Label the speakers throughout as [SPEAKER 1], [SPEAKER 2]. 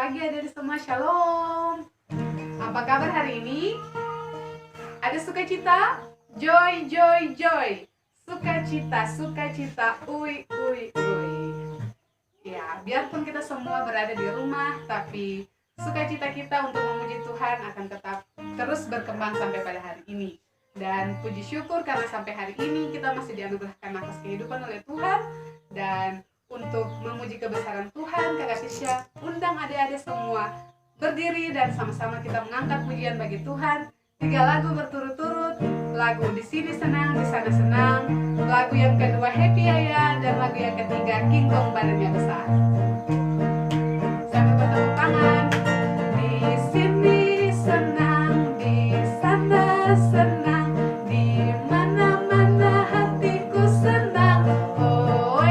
[SPEAKER 1] pagi adik-adik semua, shalom. Apa kabar hari ini? Ada sukacita? Joy, joy, joy. Sukacita, ui. Ya, biarpun kita semua berada di rumah, tapi sukacita kita untuk memuji Tuhan akan tetap terus berkembang sampai pada hari ini. Dan puji syukur karena sampai hari ini kita masih dianugerahkan nafas kehidupan oleh Tuhan. Dan untuk memuji kebesaran Tuhan, Kakak Tisha undang adik-adik semua berdiri dan sama-sama kita mengangkat pujian bagi Tuhan. 3 lagu berturut-turut, lagu di sini senang, di sana senang, lagu yang kedua Happy Yaya, dan lagu yang ketiga King Kong badannya besar. Sambil bertepuk tangan. Di sini senang, di sana senang, di mana-mana hatiku senang. Oh,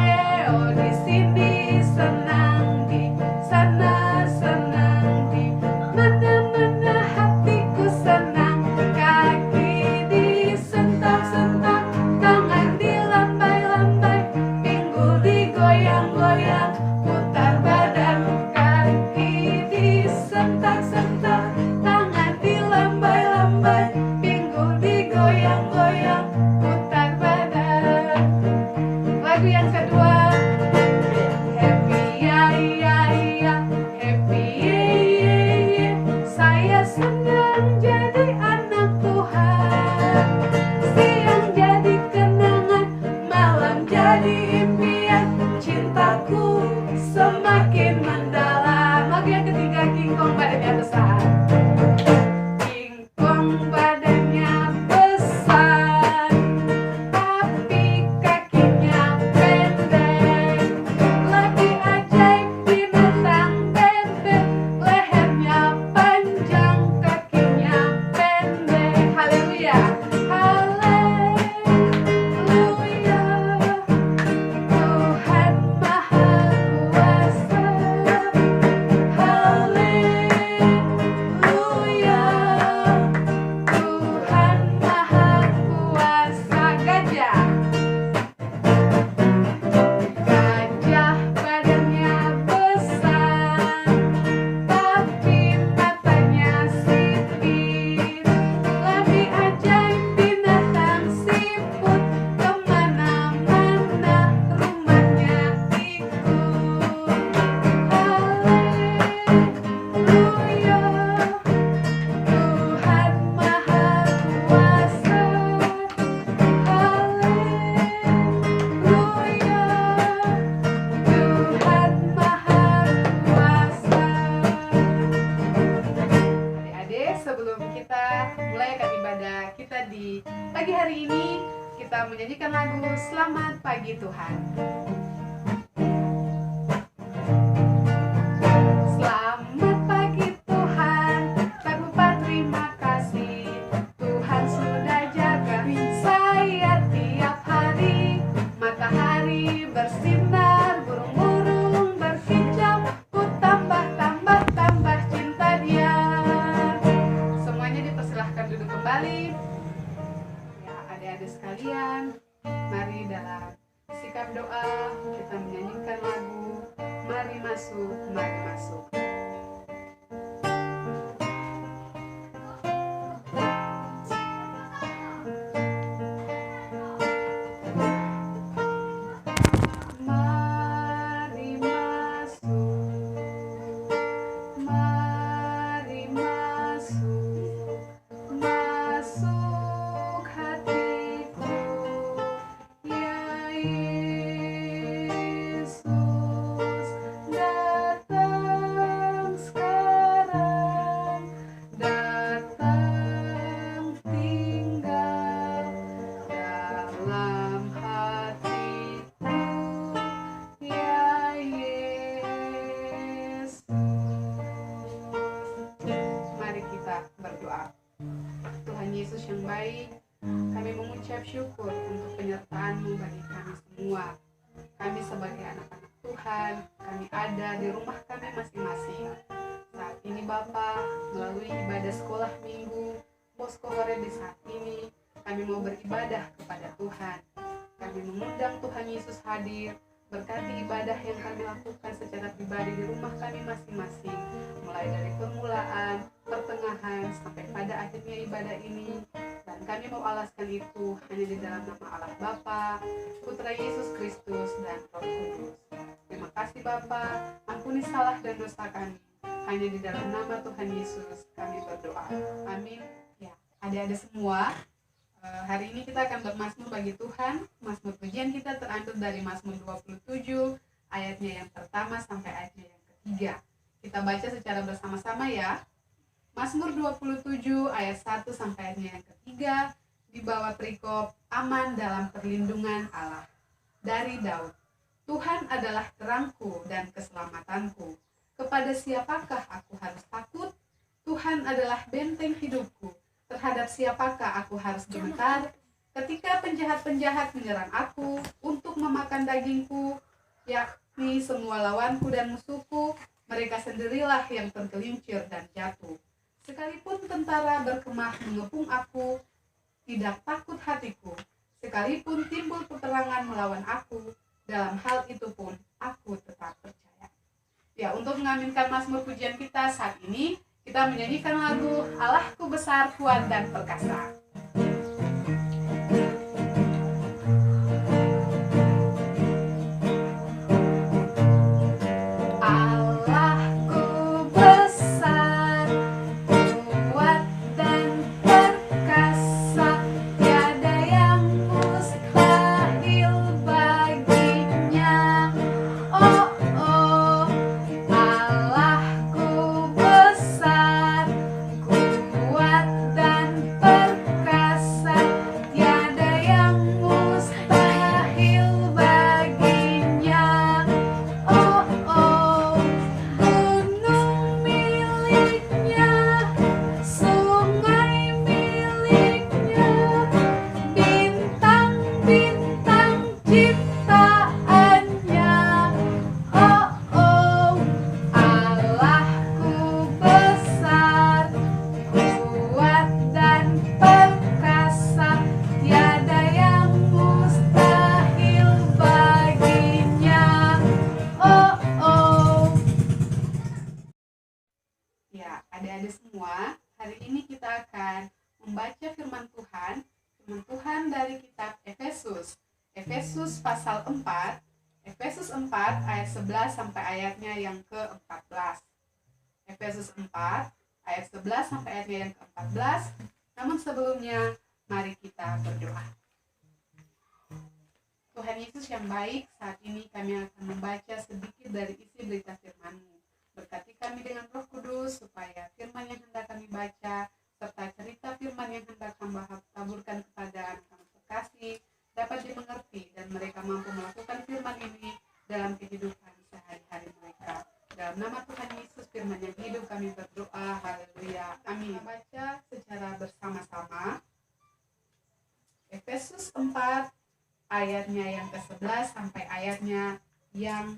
[SPEAKER 1] di sini senang, di sana senang, di mana-mana hatiku senang. Kaki disentak-sentak, tangan dilambai-lambai, pinggul digoyang-goyang, putar badan. Kaki disentak-sentak, tangan dilambai-lambai, pinggul digoyang-goyang, putar badan. Lagu yang kedua, happy ya ya ya, happy ye ye ye. Saya senang jadi anak Tuhan. Siang jadi kenangan, malam jadi impian. Cintaku semakin mendalam. Lagu yang ketiga King Kong badannya besar. King Kong badannya besar, tapi kakinya pendek. Lebih ajaib binatang bebek, lehernya panjang, kakinya pendek. Haleluya, haleluya. Tuhan Maha Kuasa, haleluya. Tuhan Maha Kuasa. Gajah. Gajah badannya besar, tapi matanya sipit. Lebih ajaib binatang siput, kemana-mana rumahnya ikut. Haleluya, Tuhan Maha Kuasa. Haleluya, Tuhan Maha Kuasa. Adik-adik, sebelum kita mulai akan ibadah kita di pagi hari ini, kita menyanyikan lagu Selamat Pagi Tuhan. Selamat pagi Tuhan, tak lupa terima kasih. Tuhan sudah jaga saya tiap hari. Matahari bersinar, burung-burung berkicau, ku tambah cinta dia. Semuanya dipersilahkan duduk kembali. Ya, adik-adik sekalian, mari dalam sikap doa kita menyanyikan lagu Mari Masuk, Mari Masuk. Mari masuk, mari masuk, masuk hatiku, ya Yesus, datang sekarang, datang tinggal dalam hatiku, ya Yesus. Mari kita berdoa. Tuhan Yesus yang baik, kami mengucap syukur untuk penyertaan-Mu bagi kami semua. Kami sebagai anak-anak Tuhan, kami ada di rumah kami masing-masing. Saat ini Bapa, melalui ibadah sekolah minggu, Posko Hore di saat ini, kami mau beribadah kepada Tuhan. Kami mengundang Tuhan Yesus hadir Berkati ibadah yang kami lakukan secara pribadi di rumah kami masing-masing, mulai dari permulaan, pertengahan, sampai pada akhirnya ibadah ini. Dan kami mau alaskan itu hanya di dalam nama Allah Bapa, Putra Yesus Kristus, dan Roh Kudus. Terima kasih Bapa, ampuni salah dan dosa kami. Hanya di dalam nama Tuhan Yesus kami berdoa. Amin. Ya, adik-adik semua, hari ini kita akan bermazmur bagi Tuhan. Mazmur pujian kita terambil dari Mazmur 27 ayatnya yang pertama sampai ayatnya yang ketiga. Kita baca secara bersama-sama ya. Mazmur 27 ayat 1 sampai ayatnya yang ketiga di bawah perikop aman dalam perlindungan Allah. Dari Daud. Tuhan adalah terangku dan keselamatanku. Kepada siapakah aku harus takut? Tuhan adalah benteng hidupku. Terhadap siapakah aku harus gemetar? Ketika penjahat-penjahat menyerang aku untuk memakan dagingku, yakni semua lawanku dan musuhku, mereka sendirilah yang tergelincir dan jatuh. Sekalipun tentara berkemah mengepung aku, tidak takut hatiku. Sekalipun timbul peperangan melawan aku, dalam hal itu pun aku tetap percaya. Ya, untuk mengaminkan mazmur pujian kita saat ini, kita menyanyikan lagu Allahku besar, kuat dan perkasa. Adik-adik semua, hari ini kita akan membaca firman Tuhan dari kitab Efesus. Efesus pasal 4, Efesus 4 ayat 11 sampai ayatnya yang ke-14. Efesus 4 ayat 11 sampai ayatnya yang ke-14. Namun sebelumnya, mari kita berdoa. Tuhan Yesus yang baik, saat ini kami akan membaca sedikit dari isi berita firman-Mu. Berkati kami dengan Roh Kudus, supaya firman yang hendak kami baca, serta cerita firman yang hendak hamba taburkan kepada anak-anak terkasih, dapat dimengerti dan mereka mampu melakukan firman ini dalam kehidupan sehari-hari mereka. Dalam nama Tuhan Yesus, firman yang hidup, kami berdoa. Haleluya. Amin. Kita baca secara bersama-sama. Efesus 4, ayatnya yang ke-11 sampai ayatnya yang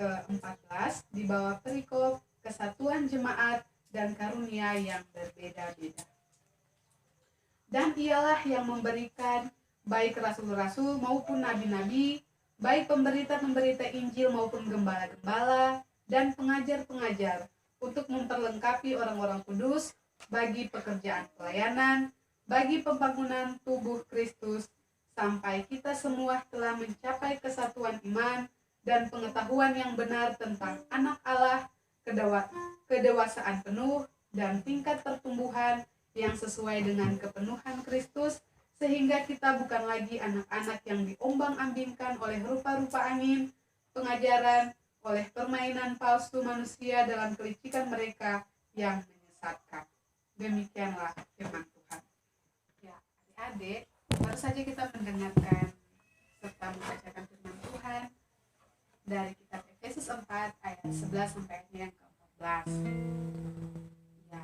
[SPEAKER 1] ke-14 di bawah perikop kesatuan jemaat dan karunia yang berbeda-beda. Dan ialah yang memberikan baik rasul-rasul maupun nabi-nabi, baik pemberita-pemberita Injil maupun gembala-gembala dan pengajar-pengajar, untuk memperlengkapi orang-orang kudus bagi pekerjaan pelayanan, bagi pembangunan tubuh Kristus, sampai kita semua telah mencapai kesatuan iman dan pengetahuan yang benar tentang anak Allah, kedewasaan penuh dan tingkat pertumbuhan yang sesuai dengan kepenuhan Kristus, sehingga kita bukan lagi anak-anak yang diombang-ambingkan oleh rupa-rupa angin, pengajaran, oleh permainan palsu manusia dalam kelicikan mereka yang menyesatkan. Demikianlah firman Tuhan. Ya, adik-adik, baru saja kita mendengarkan serta membacakan firman Tuhan dari kitab Efesus 4 ayat 11 sampai ayat yang ke-14. Ya,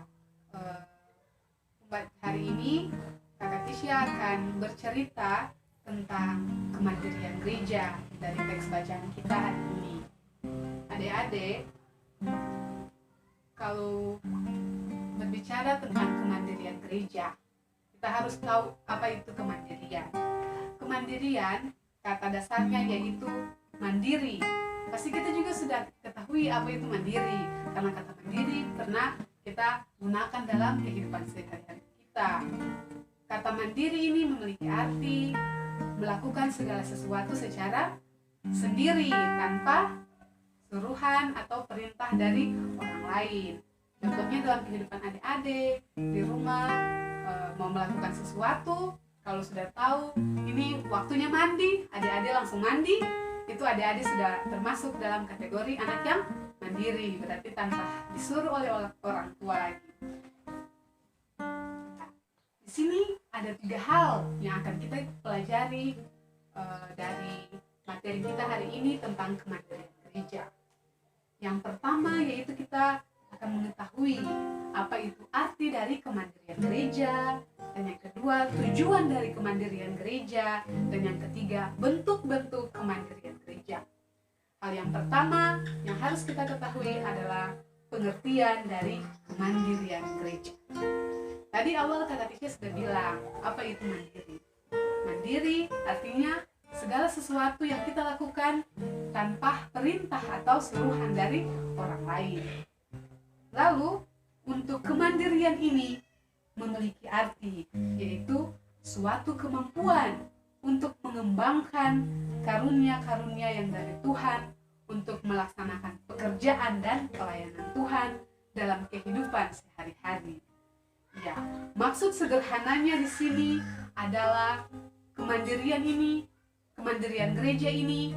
[SPEAKER 1] hari ini Kakak Tisha akan bercerita tentang kemandirian gereja dari teks bacaan kita hari ini. Adik-adik, kalau berbicara tentang kemandirian gereja, kita harus tahu apa itu kemandirian. Kemandirian, kata dasarnya yaitu mandiri. Pasti kita juga sudah ketahui apa itu mandiri, karena kata mandiri pernah kita gunakan dalam kehidupan sehari-hari kita. Kata mandiri ini memiliki arti melakukan segala sesuatu secara sendiri tanpa suruhan atau perintah dari orang lain. Contohnya dalam kehidupan adik-adik di rumah, mau melakukan sesuatu, kalau sudah tahu ini waktunya mandi, adik-adik langsung mandi, itu adik-adik sudah termasuk dalam kategori anak yang mandiri, berarti tanpa disuruh oleh orang tua lagi. Di sini ada 3 hal yang akan kita pelajari dari materi kita hari ini tentang kemandirian gereja. Yang pertama yaitu kita akan mengetahui apa itu arti dari kemandirian gereja, dan yang kedua tujuan dari kemandirian gereja, dan yang ketiga bentuk-bentuk kemandirian gereja. Hal yang pertama yang harus kita ketahui adalah pengertian dari kemandirian gereja. Tadi awal Kak Tisha sudah bilang apa itu mandiri. Mandiri artinya segala sesuatu yang kita lakukan tanpa perintah atau suruhan dari orang lain. Lalu, untuk kemandirian ini memiliki arti, yaitu suatu kemampuan untuk mengembangkan karunia-karunia yang dari Tuhan untuk melaksanakan pekerjaan dan pelayanan Tuhan dalam kehidupan sehari-hari. Ya, maksud sederhananya di sini adalah kemandirian gereja ini,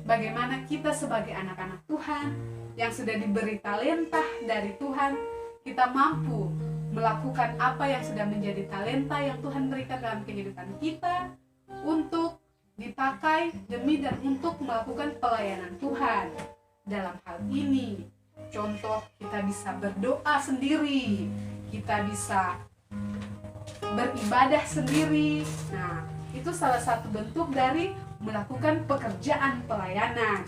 [SPEAKER 1] bagaimana kita sebagai anak-anak Tuhan yang sudah diberi talenta dari Tuhan, kita mampu melakukan apa yang sudah menjadi talenta yang Tuhan berikan dalam kehidupan kita untuk dipakai demi dan untuk melakukan pelayanan Tuhan. Dalam hal ini, contoh kita bisa berdoa sendiri, kita bisa beribadah sendiri. Nah, itu salah satu bentuk dari melakukan pekerjaan pelayanan.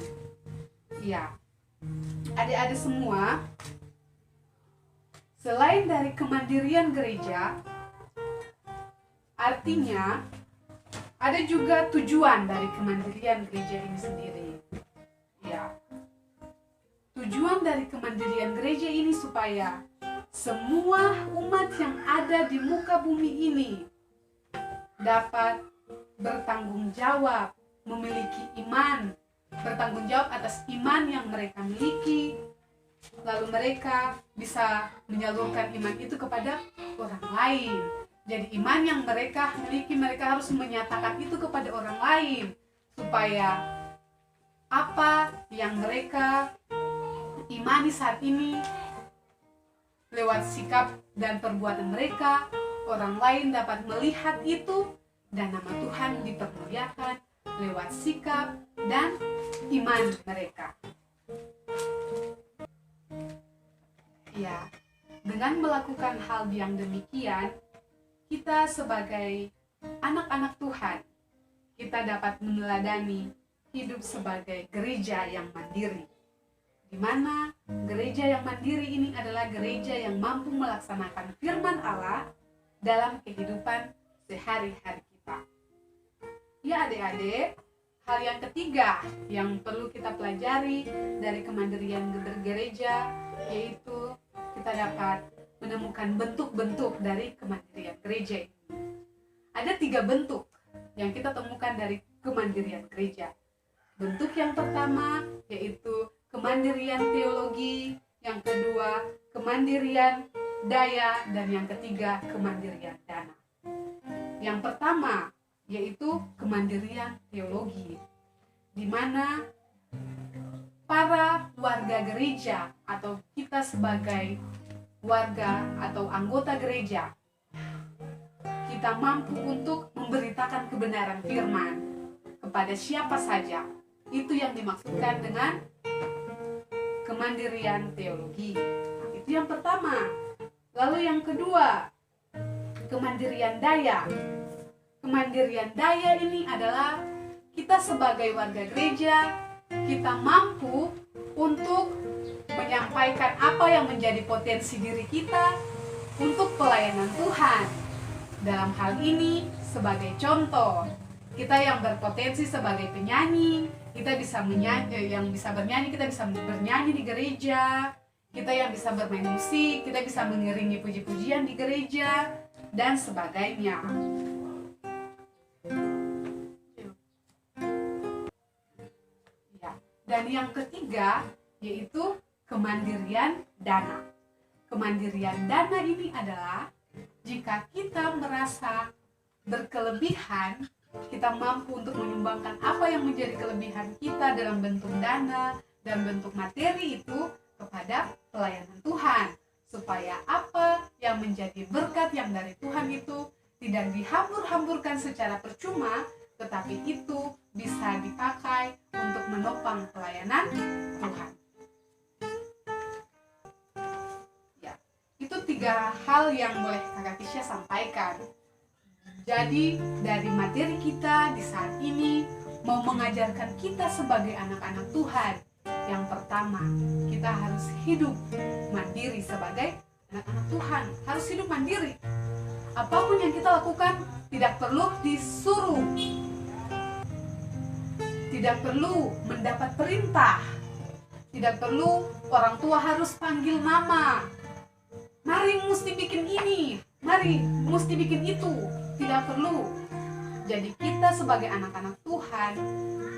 [SPEAKER 1] Ya, adik-adik semua, selain dari kemandirian gereja, artinya ada juga tujuan dari kemandirian gereja ini sendiri. Ya, tujuan dari kemandirian gereja ini supaya semua umat yang ada di muka bumi ini dapat bertanggung jawab, memiliki iman, bertanggung jawab atas iman yang mereka miliki, lalu mereka bisa menyalurkan iman itu kepada orang lain. Jadi iman yang mereka miliki, mereka harus menyatakan itu kepada orang lain, supaya apa yang mereka imani saat ini lewat sikap dan perbuatan mereka, orang lain dapat melihat itu dan nama Tuhan dipermuliakan lewat sikap dan iman mereka. Ya, dengan melakukan hal yang demikian, kita sebagai anak-anak Tuhan, kita dapat meneladani hidup sebagai gereja yang mandiri, di mana gereja yang mandiri ini adalah gereja yang mampu melaksanakan firman Allah dalam kehidupan sehari-hari kita. Ya adik-adik, hal yang ketiga yang perlu kita pelajari dari kemandirian gereja, yaitu kita dapat menemukan bentuk-bentuk dari kemandirian gereja ini. Ada 3 bentuk yang kita temukan dari kemandirian gereja. Bentuk yang pertama yaitu kemandirian teologi, yang kedua kemandirian daya, dan yang ketiga kemandirian dana. Yang pertama yaitu kemandirian teologi, di mana para warga gereja atau kita sebagai warga atau anggota gereja, kita mampu untuk memberitakan kebenaran firman kepada siapa saja. Itu yang dimaksudkan dengan kemandirian teologi. Nah, itu yang pertama. Lalu yang kedua, kemandirian daya. Kemandirian daya ini adalah kita sebagai warga gereja, kita mampu untuk menyampaikan apa yang menjadi potensi diri kita untuk pelayanan Tuhan. Dalam hal ini, sebagai contoh, kita yang berpotensi sebagai penyanyi, kita bisa menyanyi, yang bisa bernyanyi, kita bisa bernyanyi di gereja, kita yang bisa bermain musik, kita bisa mengiringi puji-pujian di gereja, dan sebagainya. Ya. Dan yang ketiga, yaitu kemandirian dana. Kemandirian dana ini adalah jika kita merasa berkelebihan, kita mampu untuk menyumbangkan apa yang menjadi kelebihan kita dalam bentuk dana dan bentuk materi itu kepada pelayanan Tuhan, supaya apa yang menjadi berkat yang dari Tuhan itu tidak dihambur-hamburkan secara percuma, tetapi itu bisa dipakai untuk menopang pelayanan Tuhan. Ya, itu 3 hal yang boleh Kakak Tisha sampaikan. Jadi dari materi kita di saat ini mau mengajarkan kita sebagai anak-anak Tuhan. Yang pertama, kita harus hidup mandiri sebagai anak-anak Tuhan. Harus hidup mandiri. Apapun yang kita lakukan tidak perlu disuruh. Tidak perlu mendapat perintah. Tidak perlu orang tua harus panggil mama. Mari mesti bikin ini. Mari mesti bikin itu. Tidak perlu. Jadi kita sebagai anak-anak Tuhan,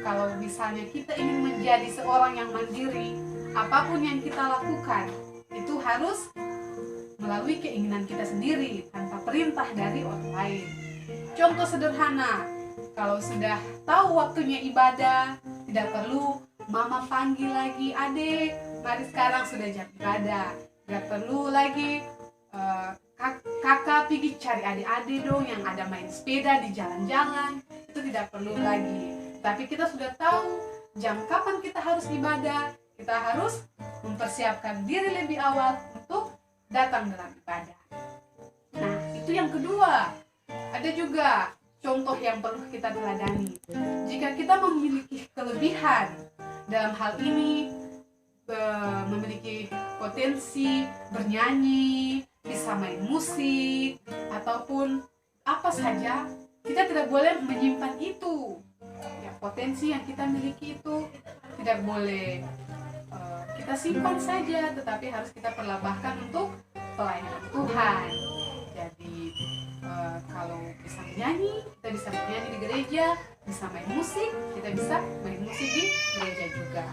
[SPEAKER 1] kalau misalnya kita ingin menjadi seorang yang mandiri, apapun yang kita lakukan itu harus melalui keinginan kita sendiri tanpa perintah dari orang lain. Contoh sederhana, kalau sudah tahu waktunya ibadah, tidak perlu mama panggil lagi, adek, mari sekarang sudah jam ibadah. Tidak perlu lagi kakak pergi cari adik-adik dong yang ada main sepeda di jalan-jalan. Itu tidak perlu lagi. Tapi kita sudah tahu jam kapan kita harus ibadah. Kita harus mempersiapkan diri lebih awal untuk datang dalam ibadah. Nah, itu yang kedua. Ada juga contoh yang perlu kita teladani. Jika kita memiliki kelebihan dalam hal ini, memiliki potensi bernyanyi, bisa main musik, ataupun apa saja, kita tidak boleh menyimpan itu. Ya, potensi yang kita miliki itu tidak boleh kita simpan saja, tetapi harus kita perlambahkan untuk pelayanan Tuhan. Jadi kalau bisa menyanyi, kita bisa menyanyi di gereja, bisa main musik, kita bisa main musik di gereja juga.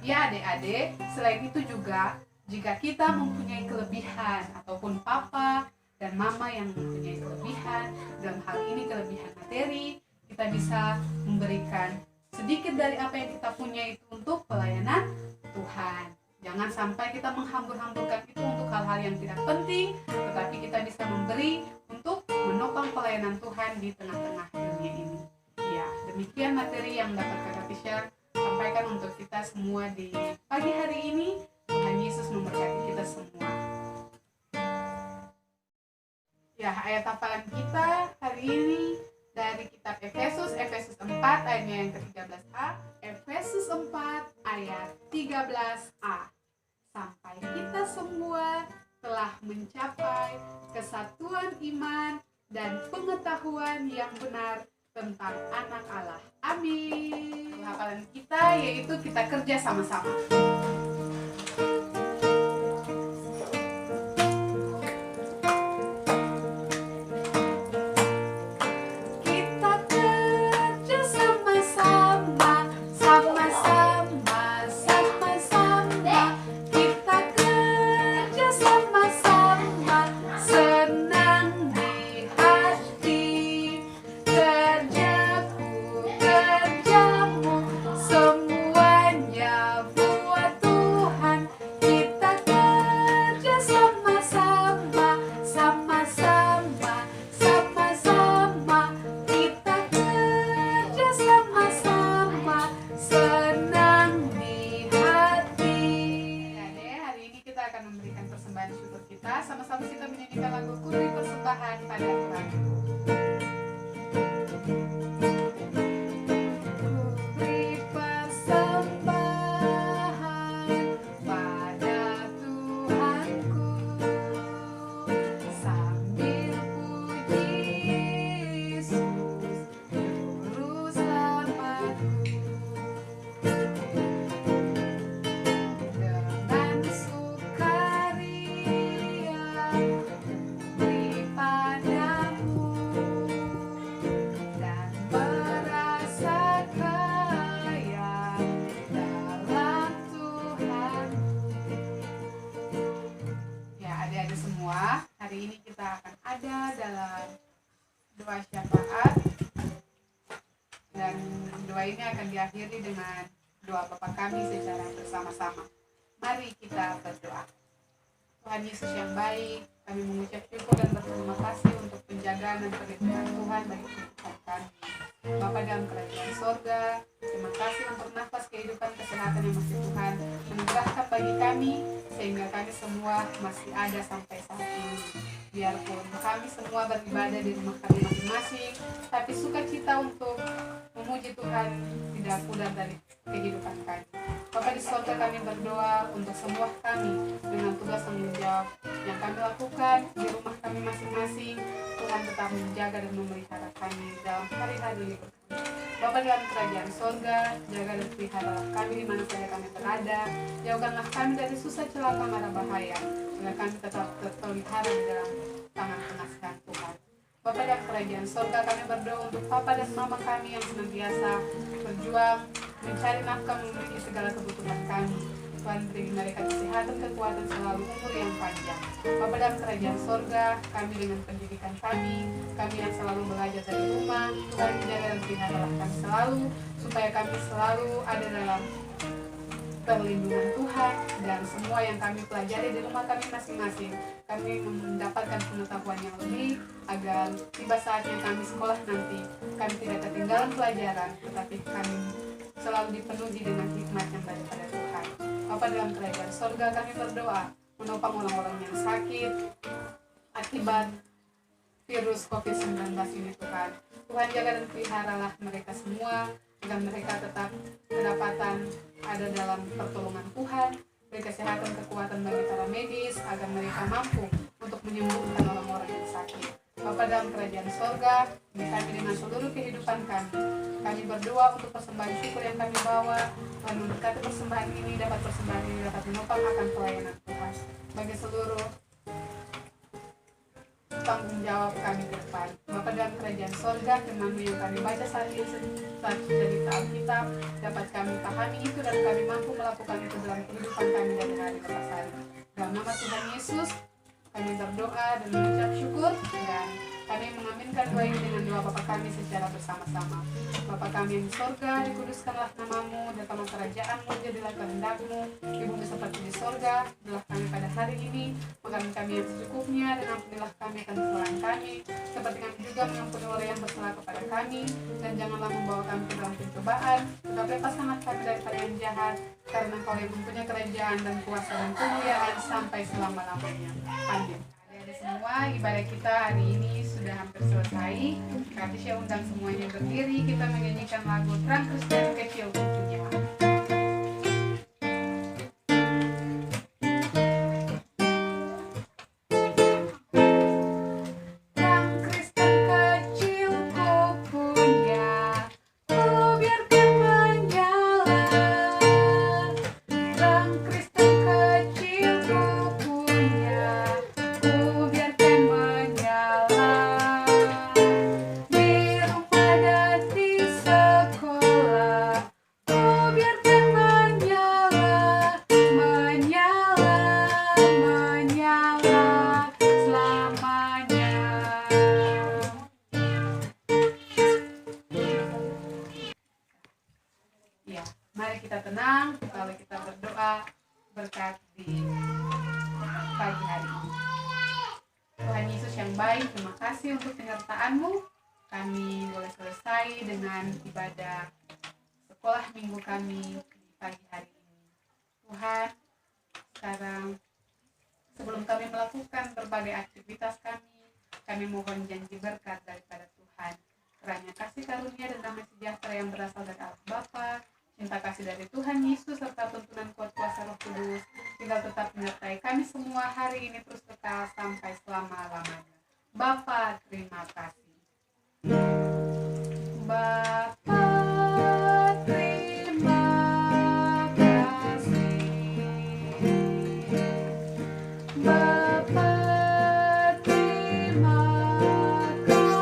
[SPEAKER 1] Ya adik-adik, selain itu juga jika kita mempunyai kelebihan ataupun papa dan mama yang mempunyai kelebihan, dalam hal ini kelebihan materi, kita bisa memberikan sedikit dari apa yang kita punya itu untuk pelayanan Tuhan. Jangan sampai kita menghambur-hamburkan itu untuk hal-hal yang tidak penting, tetapi kita bisa memberi untuk menopang pelayanan Tuhan di tengah-tengah dunia ini. Ya, demikian materi yang dapat Kakak Tisha sampaikan untuk kita semua di pagi hari ini. Tuhan Yesus memberkati kita semua. Ya, ayat hafalan kita hari ini dari kitab Efesus 4 ayatnya yang ke-13a, Efesus 4 ayat 13a. Sampai kita semua telah mencapai kesatuan iman dan pengetahuan yang benar tentang anak Allah. Amin. Hafalan kita yaitu kita kerja sama-sama. Semuanya buat Tuhan. akhiri dengan doa Bapa kami secara bersama-sama. Mari kita berdoa. Tuhan Yesus yang baik, kami mengucap syukur dan berterima kasih untuk penjagaan dan perlindungan Tuhan bagi kehidupan kami. Bapa dalam kerajaan sorga, terima kasih untuk nafas kehidupan kesehatan yang masih Tuhan menugerahkan bagi kami, sehingga kami semua masih ada sampai saat ini. Biarpun kami semua beribadah di rumah kami masing-masing, tapi sukacita untuk memuji Tuhan tidak pudar dari kehidupan kami. Bapa di sorga, kami berdoa untuk semua kami dengan tugas tanggung jawab yang kami lakukan di rumah kami masing-masing. Tuhan tetap menjaga dan memelihara kami dalam hari-hari ini. Bapa dalam kerajaan sorga, jaga dan pelihara kami di mana saja kami berada. Jauhkanlah kami dari susah celaka mara bahaya, sehingga kami tetap terpelihara di dalam tangan pengasihan Tuhan. Bapa dalam kerajaan sorga, kami berdoa untuk Papa dan Mama kami yang senantiasa berjuang mencari nafkah memenuhi segala kebutuhan kami. Tuhan beri mereka kesehatan, kekuatan, selalu umur yang panjang. Bapa dalam kerajaan sorga, kami dengan pendidikan kami yang selalu belajar dari rumah, Tuhan jaga dan pelihara kami selalu, supaya kami selalu ada dalam perlindungan Tuhan, dan semua yang kami pelajari di rumah kami masing-masing, kami mendapatkan pengetahuan yang lebih, agar tiba saatnya kami sekolah nanti, kami tidak ketinggalan pelajaran, tetapi kami selalu dipenuhi dengan hikmat yang daripada Tuhan. Bapa dalam kerajaan sorga, kami berdoa menopang orang-orang yang sakit akibat virus COVID-19 ini Tuhan. Tuhan jaga dan peliharalah mereka semua, agar mereka tetap kedapatan ada dalam pertolongan Tuhan. Beri kesehatan, kekuatan bagi para medis, agar mereka mampu untuk menyembuhkan orang-orang yang sakit. Bapa dalam kerajaan sorga, di kami dengan seluruh kehidupan kami, kami berdoa untuk persembahan syukur yang kami bawa. Tuhan memberkati persembahan ini dapat menopang akan pelayanan Tuhan bagi seluruh tanggung jawab kami ke depan. Bapa dalam kerajaan sorga, firman yang kami baca saat ini saat cerita Alkitab dapat kami pahami itu dan kami mampu melakukan itu dalam kehidupan kami dari hari ke hari. Dalam nama Tuhan Yesus kami berdoa dan mengucap syukur, dan kami mengaminkan doa ini dengan doa Bapa kami secara bersama-sama. Bapa kami yang di sorga, dikuduskanlah namamu, datanglah kerajaanmu, jadilah kehendak-mu di bumi seperti di sorga. Berilah kami pada hari ini makan kami yang secukupnya, dan ampunilah kami akan kesalahan kami, seperti kami juga mengampuni orang yang bersalah kepada kami, dan janganlah membawa kami ke dalam pencobaan, tetapi lepaskanlah kami daripada yang jahat, karena Kau yang mempunyai kerajaan dan kuasa dan kemuliaan sampai selama-lamanya. Amin. Adik-adik semua, ibadah kita hari ini sudah hampir selesai. Kami saya undang semuanya berdiri, kita menyanyikan lagu Terang Kristen Kecil tentunya. Mari kita tenang, lalu kita berdoa berkat di pagi hari ini. Tuhan Yesus yang baik, terima kasih untuk penyertaan-Mu. Kami boleh selesai dengan ibadah sekolah minggu kami di pagi hari ini. Tuhan, sekarang sebelum kami melakukan berbagai aktivitas kami mohon janji berkat daripada Tuhan. Kiranya kasih karunia dan damai sejahtera yang berasal dari Allah Bapa, cinta kasih dari Tuhan Yesus, serta tuntunan kuat kuasa Roh Kudus tinggal tetap menyertai kami semua hari ini terus kekal sampai selama-lamanya. Bapa, terima kasih. Bapa, terima kasih. Bapa, terima kasih.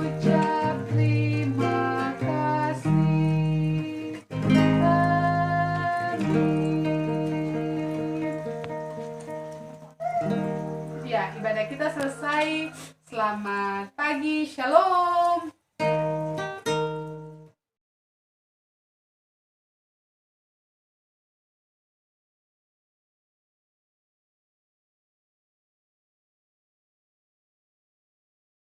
[SPEAKER 1] Ucap terima kasih. Ya, ibadah kita selesai. Selamat pagi, shalom.